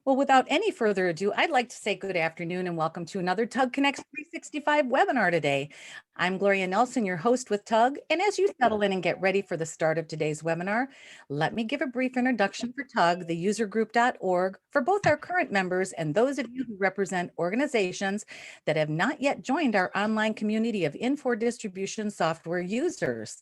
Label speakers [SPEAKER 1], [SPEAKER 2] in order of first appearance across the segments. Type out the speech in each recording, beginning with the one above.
[SPEAKER 1] Well, without any further ado, I'd like to say good afternoon and welcome to another TUG Connects 365 webinar today. I'm Gloria Nelson, your host with TUG, and as you settle in and get ready for the start of today's webinar, let me give a brief introduction for TUG, the usergroup.org, for both our current members and those of you who represent organizations that have not yet joined our online community of Infor distribution software users.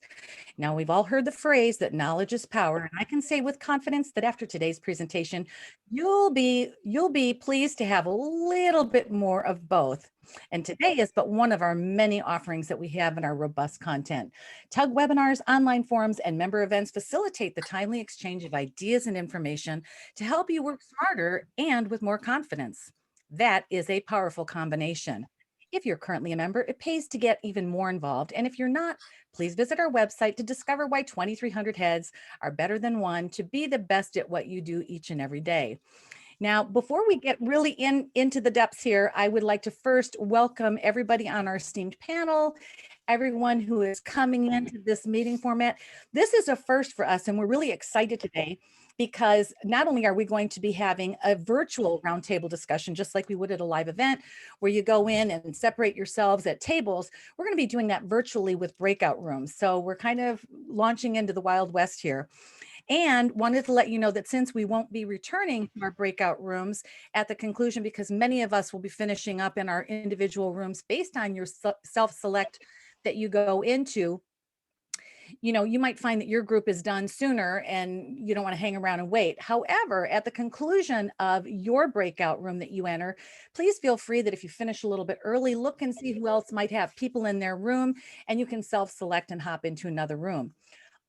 [SPEAKER 1] Now, we've all heard the phrase that knowledge is power, and I can say with confidence that after today's presentation, you'll be pleased to have a little bit more of both. And today is but one of our many offerings that we have in our robust content. TUG webinars, online forums, and member events facilitate the timely exchange of ideas and information to help you work smarter and with more confidence. That is a powerful combination. If you're currently a member, it pays to get even more involved. And if you're not, please visit our website to discover why 2,300 heads are better than one to be the best at what you do each and every day. Now, before we get really into the depths here, I would like to first welcome everybody on our esteemed panel, everyone who is coming into this meeting format. This is a first for us, and we're really excited today because not only are we going to be having a virtual roundtable discussion, just like we would at a live event, where you go in and separate yourselves at tables, we're going to be doing that virtually with breakout rooms. So we're kind of launching into the Wild West here. And wanted to let you know that since we won't be returning to our breakout rooms at the conclusion, because many of us will be finishing up in our individual rooms based on your self-select that you go into, you might find that your group is done sooner and you don't want to hang around and wait. However, at the conclusion of your breakout room that you enter, please feel free that if you finish a little bit early, look and see who else might have people in their room, and you can self-select and hop into another room.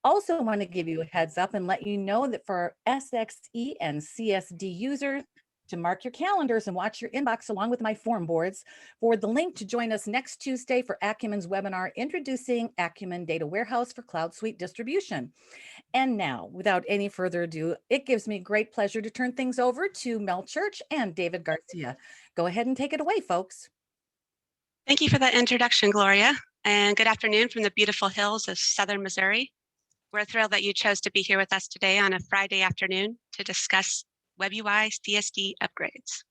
[SPEAKER 1] Also want to give you a heads up and let you know that for our SX.e and CSD users, to mark your calendars and watch your inbox along with my forum boards for the link to join us next Tuesday for Acumen's webinar, Introducing Acumen Data Warehouse for Cloud Suite Distribution. And now, without any further ado, it gives me great pleasure to turn things over to Mel Church and David Garcia. Go ahead and take it away, folks.
[SPEAKER 2] Thank you for that introduction, Gloria, and good afternoon from the beautiful hills of Southern Missouri. We're thrilled that you chose to be here with us today on a Friday afternoon to discuss WebUI CSD upgrades.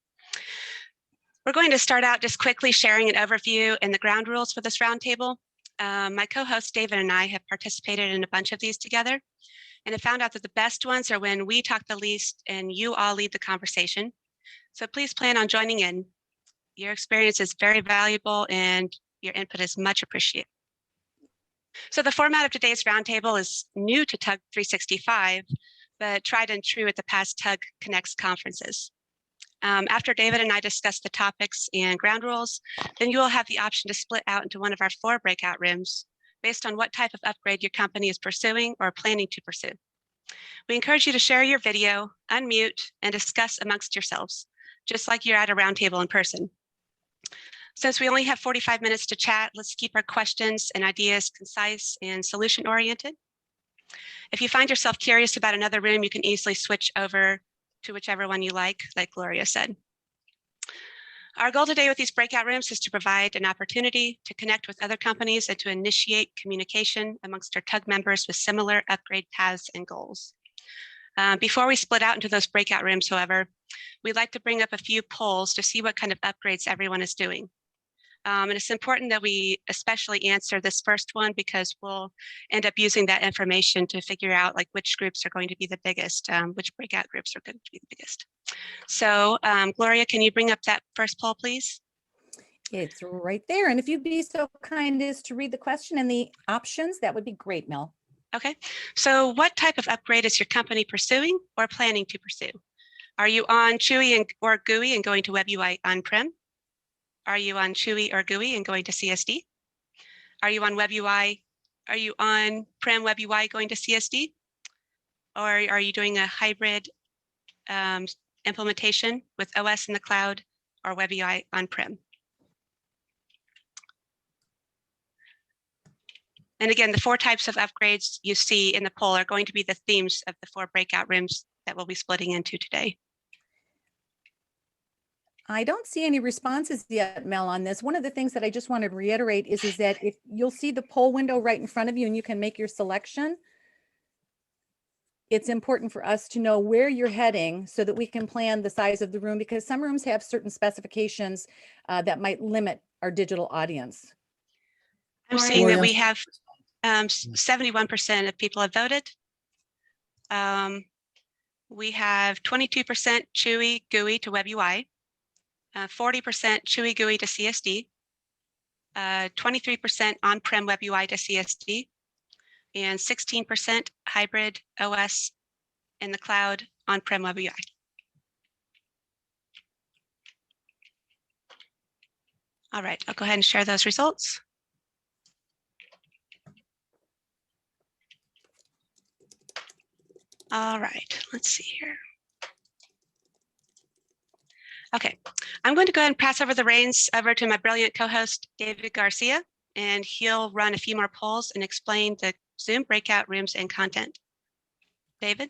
[SPEAKER 2] We're going to start out just quickly sharing an overview and the ground rules for this roundtable. My co-host David and I have participated in a bunch of these together, and have found out that the best ones are when we talk the least and you all lead the conversation. So please plan on joining in. Your experience is very valuable and your input is much appreciated. So the format of today's roundtable is new to TUG 365, but tried and true at the past TUG Connects conferences. After David and I discuss the topics and ground rules, then you will have the option to split out into one of our 4 breakout rooms based on what type of upgrade your company is pursuing or planning to pursue. We encourage you to share your video, unmute, and discuss amongst yourselves, just like you're at a roundtable in person. Since we only have 45 minutes to chat, let's keep our questions and ideas concise and solution-oriented. If you find yourself curious about another room, you can easily switch over to whichever one you like Gloria said. Our goal today with these breakout rooms is to provide an opportunity to connect with other companies and to initiate communication amongst our TUG members with similar upgrade paths and goals. Before we split out into those breakout rooms, however, we'd like to bring up a few polls to see what kind of upgrades everyone is doing. And it's important that we especially answer this first one because we'll end up using that information to figure out like which groups are going to be the biggest, which breakout groups are going to be the biggest. So Gloria, can you bring up that first poll, please?
[SPEAKER 1] It's right there. And if you'd be so kind as to read the question and the options, that would be great, Mel.
[SPEAKER 2] Okay, so what type of upgrade is your company pursuing or planning to pursue? Are you on CHUI or GUI and going to WebUI on-prem? Are you on CHUI or GUI and going to CSD? Are you on WebUI? Are you on prem WebUI going to CSD? Or are you doing a hybrid implementation with OS in the cloud or WebUI on-prem? And again, the 4 types of upgrades you see in the poll are going to be the themes of the 4 breakout rooms that we'll be splitting into today.
[SPEAKER 1] I don't see any responses yet, Mel, on this. One of the things that I just wanted to reiterate is that if you'll see the poll window right in front of you and you can make your selection. it's important for us to know where you're heading so that we can plan the size of the room, because some rooms have certain specifications that might limit our digital audience.
[SPEAKER 2] I'm seeing that we have 71% of people have voted. We have 22% CHUI GUI to WebUI, 40% CHUI GUI to CSD, 23% on-prem WebUI to CSD, and 16% hybrid OS in the cloud on-prem WebUI. All right, I'll go ahead and share those results. All right, let's see here. Okay, I'm going to go ahead and pass over the reins over to my brilliant co-host, David Garcia, and he'll run a few more polls and explain the Zoom breakout rooms and content. David?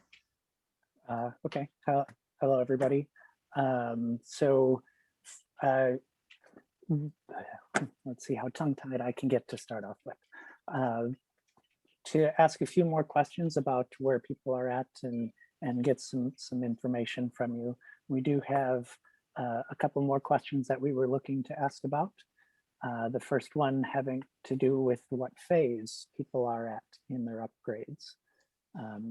[SPEAKER 3] Okay, hello everybody. Let's see how tongue-tied I can get to start off with. To ask a few more questions about where people are at and get some information from you. We do have a couple more questions that we were looking to ask about. The first one having to do with what phase people are at in their upgrades.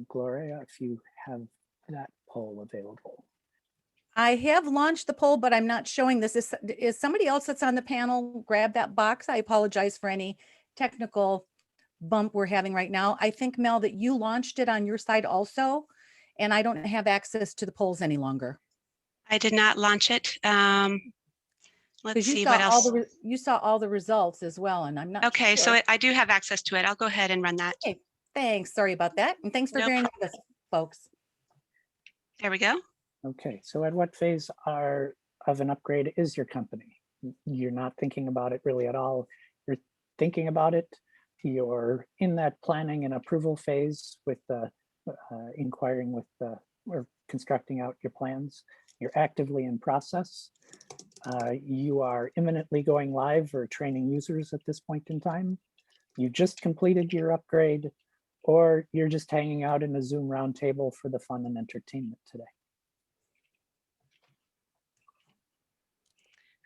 [SPEAKER 3] Gloria, if you have that poll available.
[SPEAKER 1] I have launched the poll, but I'm not showing this. Is somebody else that's on the panel grab that box? I apologize for any technical bump we're having right now. I think, Mel, that you launched it on your side also, and I don't have access to the polls any longer.
[SPEAKER 2] I did not launch it. Let's see what else.
[SPEAKER 1] You saw all the results as well, and I'm not
[SPEAKER 2] okay,
[SPEAKER 1] sure.
[SPEAKER 2] so I do have access to it. I'll go ahead and run that.
[SPEAKER 1] Okay, thanks. Sorry about that. And thanks for bearing with us, folks.
[SPEAKER 2] There we go.
[SPEAKER 3] Okay, so at what phase of an upgrade is your company? You're not thinking about it really at all. You're thinking about it. You're in that planning and approval phase with inquiring with or constructing out your plans. You're actively in process. You are imminently going live or training users at this point in time. You just completed your upgrade, or you're just hanging out in a Zoom roundtable for the fun and entertainment today.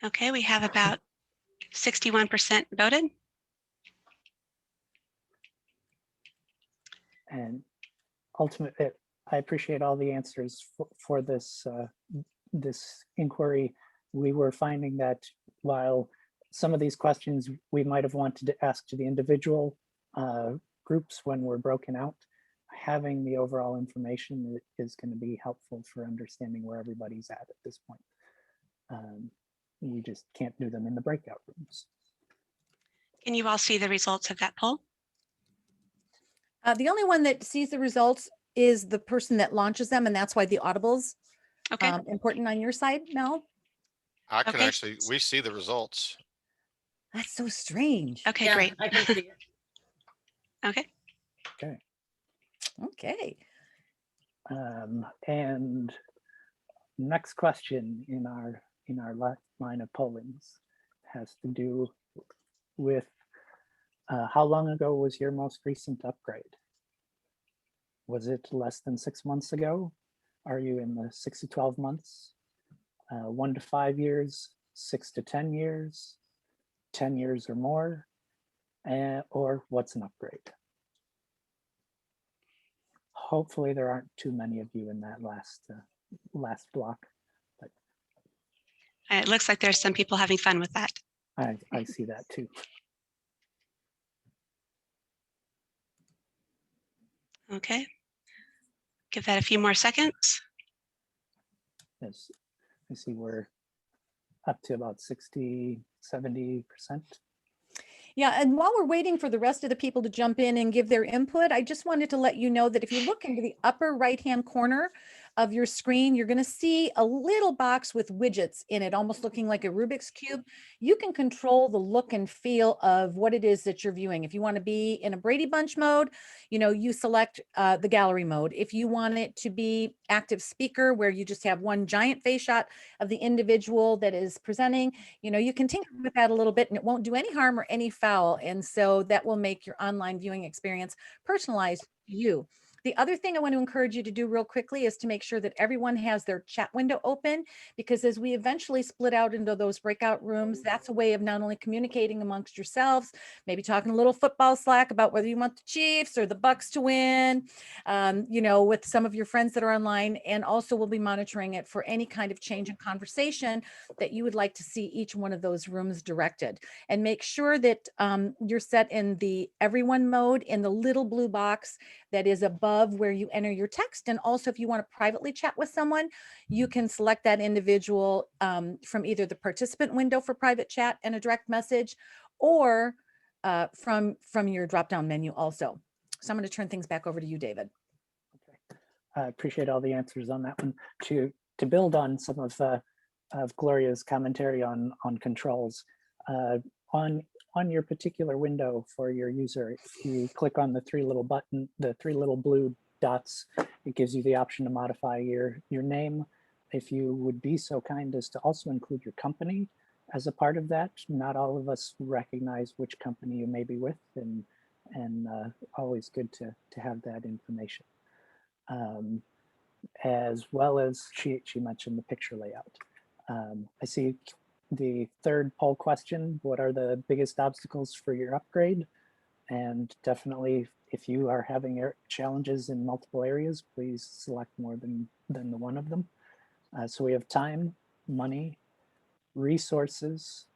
[SPEAKER 2] Okay, we have about 61% voted.
[SPEAKER 3] And ultimately, I appreciate all the answers for this this inquiry. We were finding that while some of these questions we might have wanted to ask to the individual groups when we're broken out, having the overall information is going to be helpful for understanding where everybody's at this point. We just can't do them in the breakout rooms.
[SPEAKER 2] Can you all see the results of that poll?
[SPEAKER 1] The only one that sees the results is the person that launches them, and that's why the audible's important on your side, Mel.
[SPEAKER 4] I can actually, we see the results.
[SPEAKER 1] That's so strange.
[SPEAKER 2] Okay, great.
[SPEAKER 5] I can see it.
[SPEAKER 2] Okay.
[SPEAKER 3] Okay.
[SPEAKER 1] Okay.
[SPEAKER 3] And next question in our line of pollings has to do with how long ago was your most recent upgrade? Was it less than 6 months ago? Are you in the 6 to 12 months, 1 to 5 years, 6 to 10 years, 10 years or more, or what's an upgrade? Hopefully there aren't too many of you in that last block. But
[SPEAKER 2] it looks like there's some people having fun with that.
[SPEAKER 3] I see that too.
[SPEAKER 2] Okay. Give that a few more seconds.
[SPEAKER 3] Yes, I see we're up to about 60, 70%.
[SPEAKER 1] Yeah, and while we're waiting for the rest of the people to jump in and give their input, I just wanted to let you know that if you look into the upper right-hand corner of your screen, you're going to see a little box with widgets in it, almost looking like a Rubik's Cube. You can control the look and feel of what it is that you're viewing. If you want to be in a Brady Bunch mode, you select the gallery mode. If you want it to be active speaker, where you just have one giant face shot of the individual that is presenting, you can tinker with that a little bit and it won't do any harm or any foul. And so that will make your online viewing experience personalized to you. The other thing I want to encourage you to do real quickly is to make sure that everyone has their chat window open, because as we eventually split out into those breakout rooms, that's a way of not only communicating amongst yourselves, maybe talking a little football slack about whether you want the Chiefs or the Bucks to win, you know, with some of your friends that are online. And also we'll be monitoring it for any kind of change in conversation that you would like to see each one of those rooms directed. And make sure that you're set in the everyone mode in the little blue box that is above where you enter your text. And also if you want to privately chat with someone, you can select that individual from either the participant window for private chat and a direct message, or from your drop-down menu also. So I'm going to turn things back over to you, David.
[SPEAKER 3] Okay. I appreciate all the answers on that one. To build on some of Gloria's commentary on controls, on your particular window for your user, if you click on the three little blue dots, it gives you the option to modify your name. If you would be so kind as to also include your company as a part of that. Not all of us recognize which company you may be with, and always good to have that information. As well as she mentioned the picture layout. I see the third poll question: what are the biggest obstacles for your upgrade? And definitely, if you are having challenges in multiple areas, please select more than the one of them. So we have time, money, resources,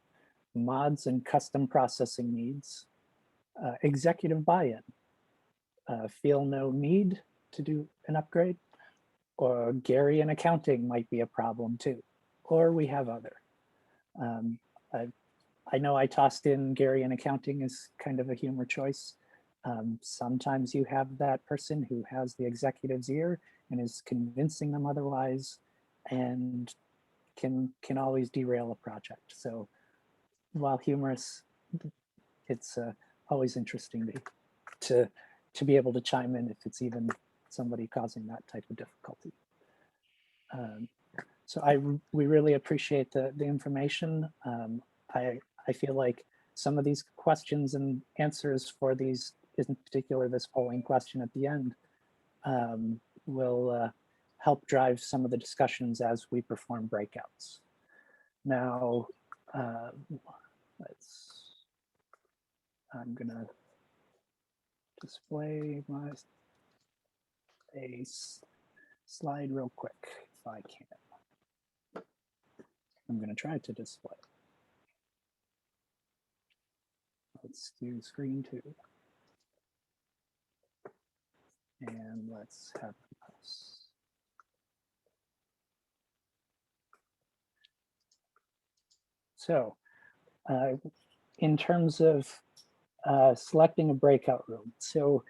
[SPEAKER 3] mods and custom processing needs, executive buy-in, feel no need to do an upgrade, or Gary in accounting might be a problem too, or we have other. I know I tossed in Gary in accounting as kind of a humor choice. Sometimes you have that person who has the executive's ear and is convincing them otherwise, and can always derail a project. So while humorous, it's always interesting to be able to chime in if it's even somebody causing that type of difficulty. So we really appreciate the information. I feel like some of these questions and answers for these, in particular this polling question at the end, will help drive some of the discussions as we perform breakouts. Now, I'm gonna display my slide real quick if I can. I'm gonna try to display. Let's do screen 2. And let's have the mouse. So in terms of selecting a breakout room, so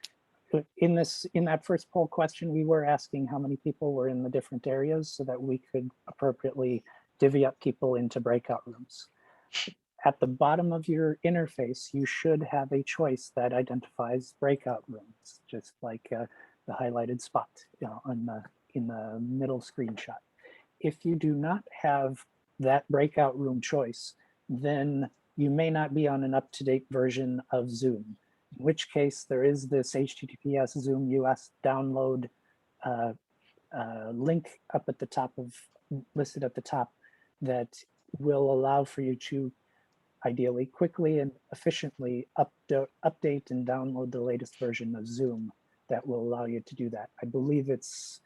[SPEAKER 3] in that first poll question, we were asking how many people were in the different areas so that we could appropriately divvy up people into breakout rooms. At the bottom of your interface, you should have a choice that identifies breakout rooms, just like the highlighted spot, you know, in the middle screenshot. If you do not have that breakout room choice, then you may not be on an up-to-date version of Zoom, in which case there is this HTTPS Zoom US download link up at the top listed at the top, that will allow for you to ideally quickly and efficiently update and download the latest version of Zoom that will allow you to do that. I believe it's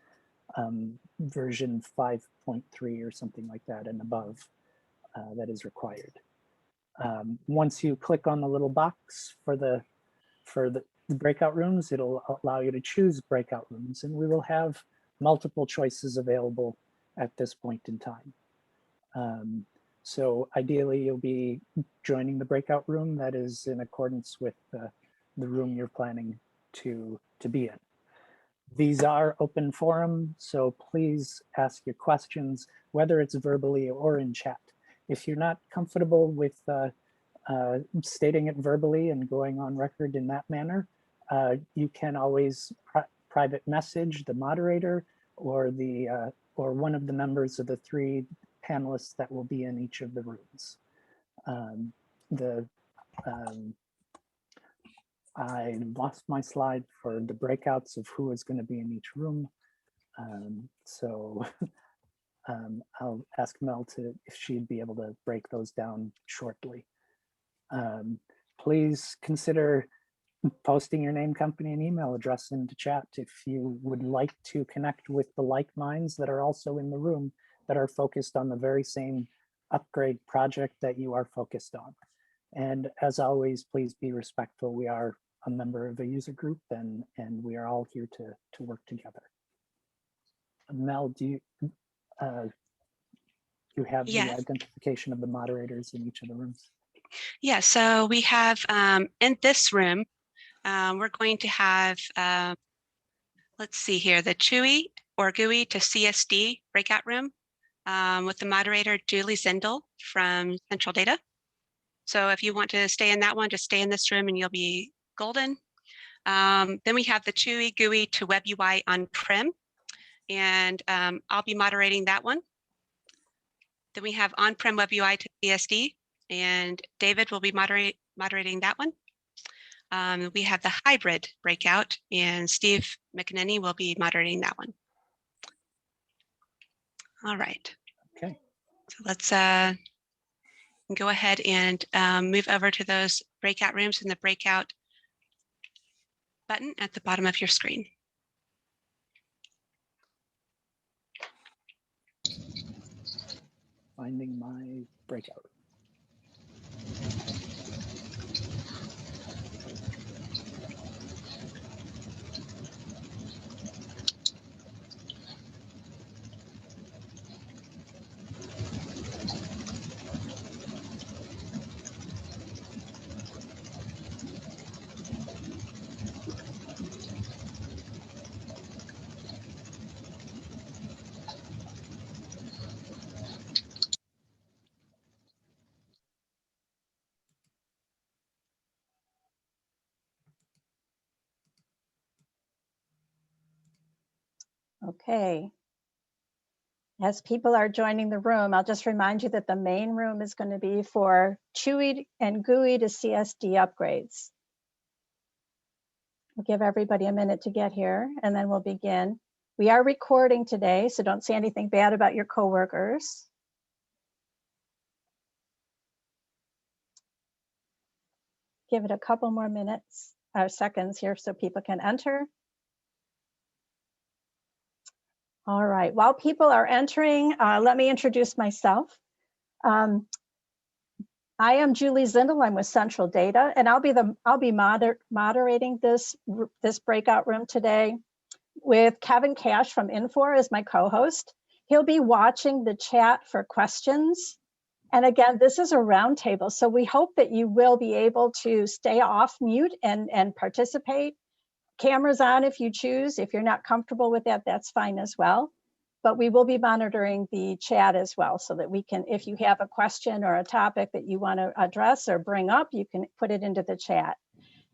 [SPEAKER 3] version 5.3 or something like that and above that is required. Once you click on the little box for the breakout rooms, it'll allow you to choose breakout rooms, and we will have multiple choices available at this point in time. So ideally, you'll be joining the breakout room that is in accordance with the room you're planning to be in. These are open forum, so please ask your questions, whether it's verbally or in chat. If you're not comfortable with stating it verbally and going on record in that manner, you can always private message the moderator or one of the members of the 3 panelists that will be in each of the rooms. I lost my slide for the breakouts of who is going to be in each room. So I'll ask Mel if she'd be able to break those down shortly. Please consider posting your name, company, and email address into chat if you would like to connect with the like minds that are also in the room that are focused on the very same upgrade project that you are focused on. And as always, please be respectful. We are a member of a user group and we are all here to work together. Mel, do you have the identification of the moderators in each of the rooms?
[SPEAKER 2] Yeah, so we have in this room, we're going to have, let's see here, the CHUI or GUI to CSD breakout room with the moderator Julie Zindel from Central Data. So if you want to stay in that one, just stay in this room and you'll be golden. Then we have the CHUI GUI to WebUI on-prem, and I'll be moderating that one. Then we have on-prem WebUI to CSD, and David will be moderating that one. We have the hybrid breakout, and Steve McEnany will be moderating that one. All right.
[SPEAKER 3] Okay.
[SPEAKER 2] So let's go ahead and move over to those breakout rooms and the breakout button at the bottom of your screen.
[SPEAKER 3] Finding my breakout.
[SPEAKER 5] Okay. As people are joining the room, I'll just remind you that the main room is going to be for CHUI and GUI to CSD upgrades. We'll give everybody a minute to get here and then we'll begin. We are recording today, so don't say anything bad about your coworkers. Give it a couple more minutes or seconds here so people can enter. All right, while people are entering, let me introduce myself. I am Julie Zindel. I'm with Central Data, and I'll be moderating this breakout room today with Kevin Cash from Infor as my co-host. He'll be watching the chat for questions. And again, this is a roundtable, so we hope that you will be able to stay off mute and participate. Cameras on if you choose. If you're not comfortable with that, that's fine as well. But we will be monitoring the chat as well so that we can, if you have a question or a topic that you want to address or bring up, you can put it into the chat.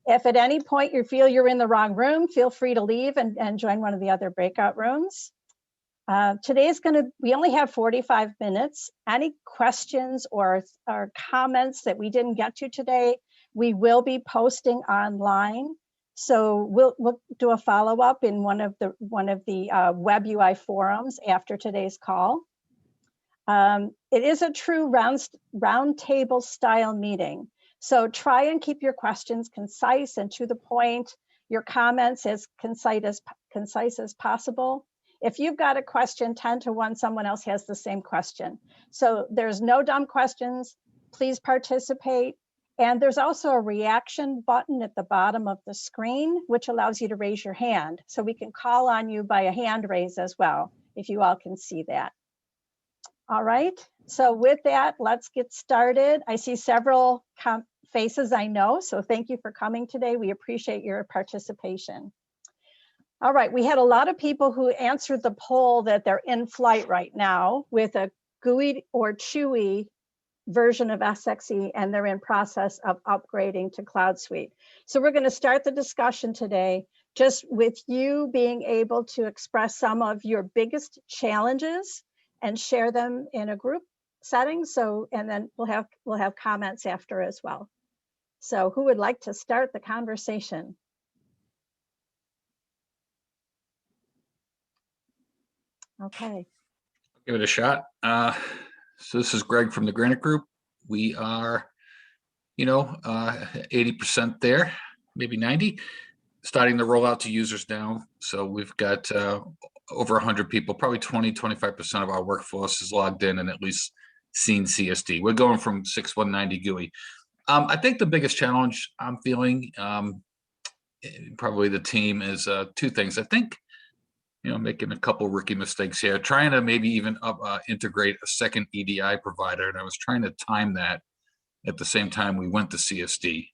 [SPEAKER 5] If at any point you feel you're in the wrong room, feel free to leave and join one of the other breakout rooms. We only have 45 minutes. Any questions or comments that we didn't get to today, we will be posting online. So we'll do a follow-up in one of the WebUI forums after today's call. It is a true roundtable style meeting. So try and keep your questions concise and to the point, your comments as concise as possible. If you've got a question, 10 to 1, someone else has the same question. So there's no dumb questions. Please participate. And there's also a reaction button at the bottom of the screen, which allows you to raise your hand. So we can call on you by a hand raise as well, if you all can see that. All right, so with that, let's get started. I see several faces I know, so thank you for coming today. We appreciate your participation. All right, we had a lot of people who answered the poll that they're in flight right now with a GUI or CHUI version of SX.e, and they're in process of upgrading to Cloud Suite. So we're going to start the discussion today just with you being able to express some of your biggest challenges and share them in a group setting. So, and then we'll have comments after as well. So who would like to start the conversation? Okay.
[SPEAKER 6] Give it a shot. So this is Greg from the Granite Group. We are, 80% there, maybe 90, starting to roll out to users now. So we've got over 100 people, probably 20-25% of our workforce is logged in and at least seen CSD. We're going from 6.190 GUI. I think the biggest challenge I'm feeling, probably the team, is two things. I think, making a couple rookie mistakes here, trying to maybe even integrate a second EDI provider. And I was trying to time that at the same time we went to CSD.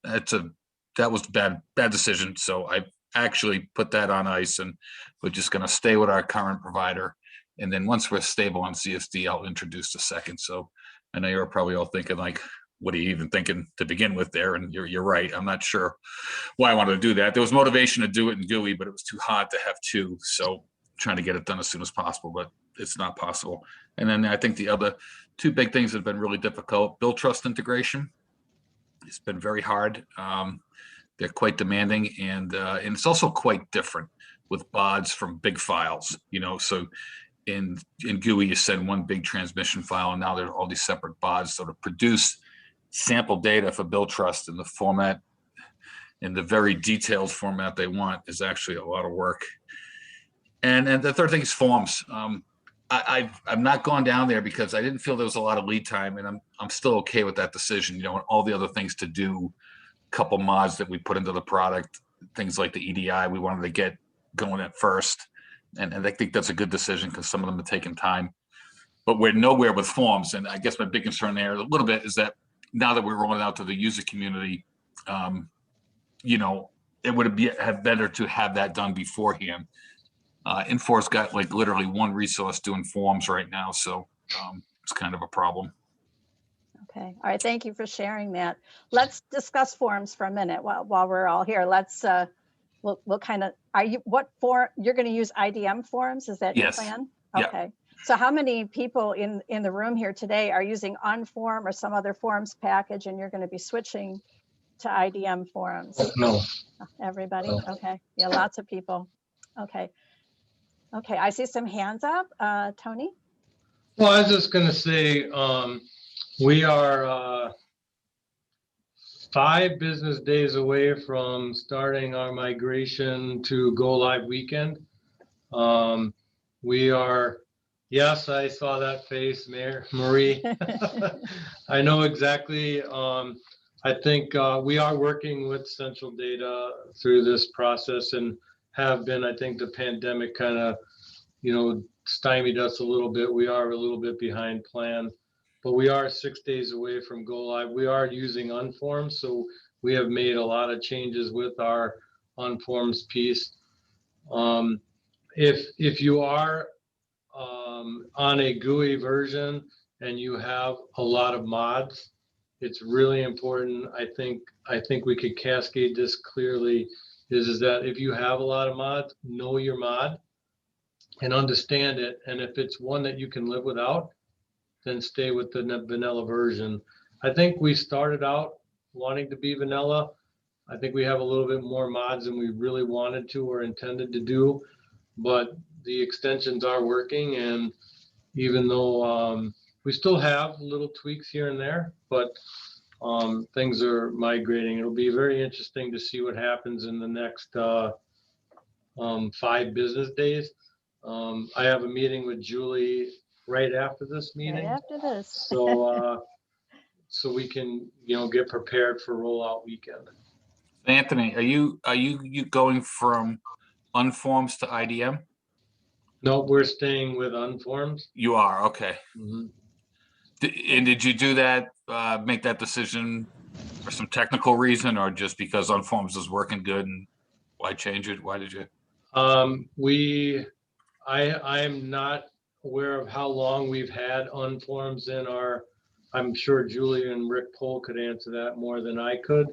[SPEAKER 6] That was a bad decision. So I actually put that on ice, and we're just going to stay with our current provider. And then once we're stable on CSD, I'll introduce the second. So I know you're probably all thinking like, what are you even thinking to begin with there? And you're right. I'm not sure why I wanted to do that. There was motivation to do it in GUI, but it was too hard to have two. So trying to get it done as soon as possible, but it's not possible. And then I think the other two big things that have been really difficult: build trust integration. It's been very hard. They're quite demanding, and it's also quite different with BODs from big files. So in GUI, you send one big transmission file, and now there are all these separate BODs. So to produce sample data for build trust in the format, in the very detailed format they want, is actually a lot of work. And the third thing is forms. I've not gone down there because I didn't feel there was a lot of lead time, and I'm still okay with that decision. And all the other things to do, couple mods that we put into the product, things like the EDI, we wanted to get going at first, and I think that's a good decision because some of them are taking time. But we're nowhere with forms, and I guess my big concern there a little bit is that now that we're rolling out to the user community, it would have better to have that done beforehand. Infor's got like literally one resource doing forms right now, so it's kind of a problem.
[SPEAKER 5] Okay. All right. Thank you for sharing that. Let's discuss forms for a minute while we're all here. Let's we'll kind of, what form you're going to use? IDM forms? Is that
[SPEAKER 6] Yes.
[SPEAKER 5] your plan?
[SPEAKER 6] Yeah.
[SPEAKER 5] Okay. So how many people in the room here today are using Unform or some other forms package, and you're going to be switching to IDM forms?
[SPEAKER 7] No.
[SPEAKER 5] Everybody?
[SPEAKER 7] No.
[SPEAKER 5] Okay. Yeah, lots of people. Okay. Okay. I see some hands up. Tony?
[SPEAKER 7] Well, I was just going to say, we are 5 business days away from starting our migration to go live weekend. We are, yes, I saw that face, Marie. I know exactly. I think we are working with Central Data through this process, and have been. I think the pandemic kind of, stymied us a little bit. We are a little bit behind plan, but we are 6 days away from go live. We are using Unforms, so we have made a lot of changes with our Unforms piece. If you are on a GUI version and you have a lot of mods, it's really important. I think we could cascade this clearly. Is that if you have a lot of mods, know your mod and understand it. And if it's one that you can live without, then stay with the vanilla version. I think we started out wanting to be vanilla. I think we have a little bit more mods than we really wanted to or intended to do, but the extensions are working. And even though we still have little tweaks here and there, but things are migrating. It'll be very interesting to see what happens in the next 5 business days. I have a meeting with Julie right after this meeting.
[SPEAKER 5] Right after this.
[SPEAKER 7] So we can, get prepared for rollout weekend.
[SPEAKER 6] Anthony, are you going from Unforms to IDM?
[SPEAKER 7] No, we're staying with Unforms.
[SPEAKER 6] You are, okay.
[SPEAKER 7] Mm-hmm.
[SPEAKER 6] And did you do that, make that decision for some technical reason, or just because Unforms is working good and why change it? Why did you?
[SPEAKER 7] I'm not aware of how long we've had Unforms in our, I'm sure Julie and Rick Pohl could answer that more than I could.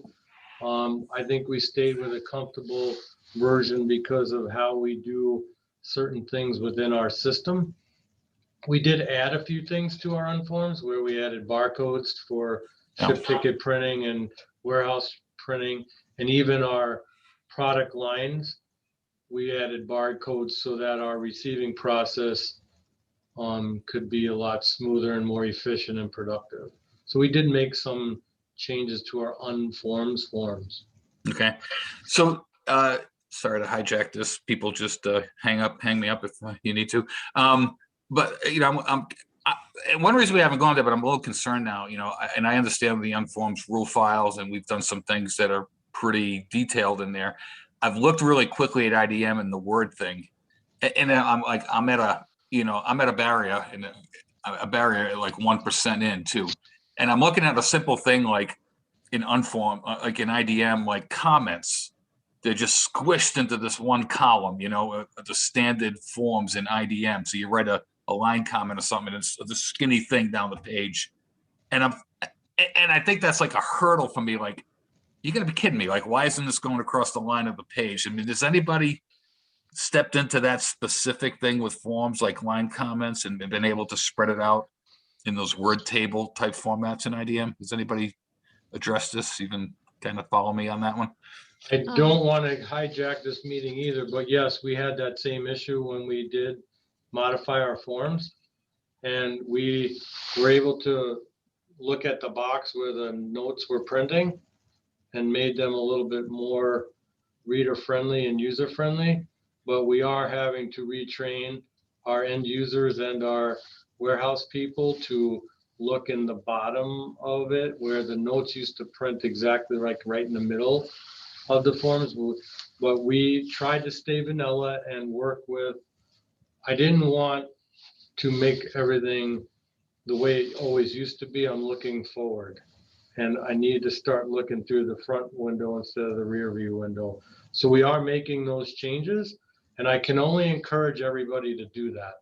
[SPEAKER 7] I think we stayed with a comfortable version because of how we do certain things within our system. We did add a few things to our Unforms where we added barcodes for ship ticket printing and warehouse printing, and even our product lines. We added barcodes so that our receiving process could be a lot smoother and more efficient and productive. So we did make some changes to our unforms forms.
[SPEAKER 6] Okay. So, sorry to hijack this. People just hang me up if you need to. But you know, one reason we haven't gone there, but I'm a little concerned now. You know, and I understand the unforms rule files, and we've done some things that are pretty detailed in there. I've looked really quickly at IDM and the word thing, and I'm like, I'm at a barrier, and a barrier like 1% in too, and I'm looking at a simple thing like in unform, like in IDM, like comments. They're just squished into this one column, you know, the standard forms in IDM. So you write a line comment or something, and it's the skinny thing down the page. And I think that's like a hurdle for me. Like, you're gonna be kidding me. Like, why isn't this going across the line of the page? I mean, has anybody stepped into that specific thing with forms like line comments and been able to spread it out in those word table type formats in IDM? Has anybody addressed this? Even kind of follow me on that one?
[SPEAKER 7] I don't want to hijack this meeting either, but yes, we had that same issue when we did modify our forms. And we were able to look at the box where the notes were printing and made them a little bit more reader friendly and user friendly. But we are having to retrain our end users and our warehouse people to look in the bottom of it where the notes used to print exactly like right in the middle of the forms. But we tried to stay vanilla and work with, I didn't want to make everything the way it always used to be. I'm looking forward, and I need to start looking through the front window instead of the rear view window. So we are making those changes, and I can only encourage everybody to do that.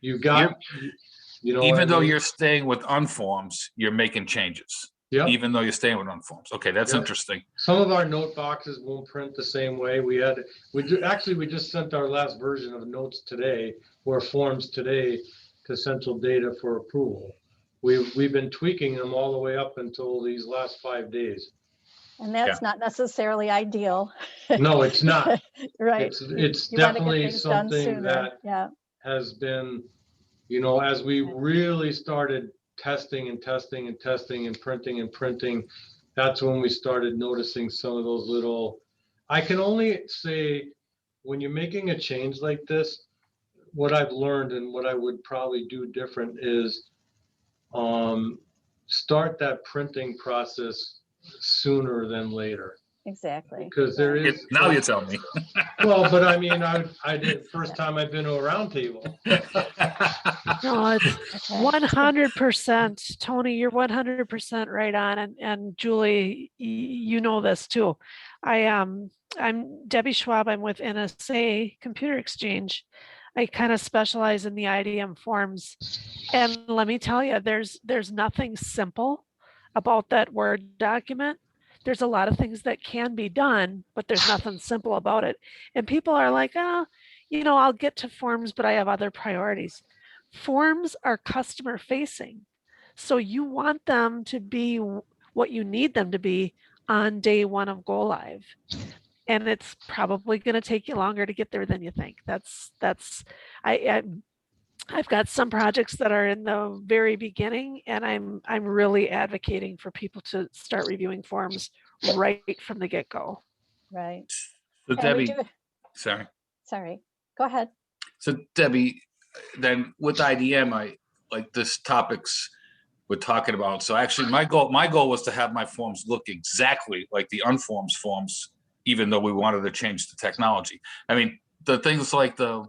[SPEAKER 7] You've got, you know,
[SPEAKER 6] even though you're staying with unforms, you're making changes.
[SPEAKER 7] Yeah.
[SPEAKER 6] Even though you're staying with unforms. Okay, that's
[SPEAKER 7] Yep.
[SPEAKER 6] interesting.
[SPEAKER 7] Some of our note boxes won't print the same way. We just sent our last version of notes today, or forms today, to central data for approval. We've been tweaking them all the way up until these last 5 days.
[SPEAKER 5] And that's not necessarily ideal.
[SPEAKER 7] No, it's not.
[SPEAKER 5] Right.
[SPEAKER 7] It's
[SPEAKER 5] You wanna get
[SPEAKER 7] definitely
[SPEAKER 5] things done
[SPEAKER 7] something
[SPEAKER 5] sooner.
[SPEAKER 7] that has been, you know, as we really started testing and testing and testing and printing, that's when we started noticing some of those little, I can only say, when you're making a change like this, what I've learned and what I would probably do different is start that printing process sooner than later.
[SPEAKER 5] Exactly.
[SPEAKER 7] Because there is.
[SPEAKER 6] Now you tell me.
[SPEAKER 7] Well, but I mean, I did, first time I've been to a roundtable.
[SPEAKER 8] No, it's 100%. Tony, you're 100% right on. And Julie, you know this too. I'm Debbie Schwab. I'm with NSA Computer Exchange. I kind of specialize in the IDM forms. And let me tell you, there's nothing simple about that Word document. There's a lot of things that can be done, but there's nothing simple about it. And people are like, you know, I'll get to forms, but I have other priorities. Forms are customer facing. So you want them to be what you need them to be on day one of go live. And it's probably going to take you longer to get there than you think. I've got some projects that are in the very beginning, and I'm really advocating for people to start reviewing forms right from the get-go.
[SPEAKER 5] Right.
[SPEAKER 6] So Debbie, sorry,
[SPEAKER 5] go ahead.
[SPEAKER 6] So Debbie, then with IDM, I like this topics we're talking about. So actually my goal was to have my forms look exactly like the unforms forms, even though we wanted to change the technology. I mean, the things like the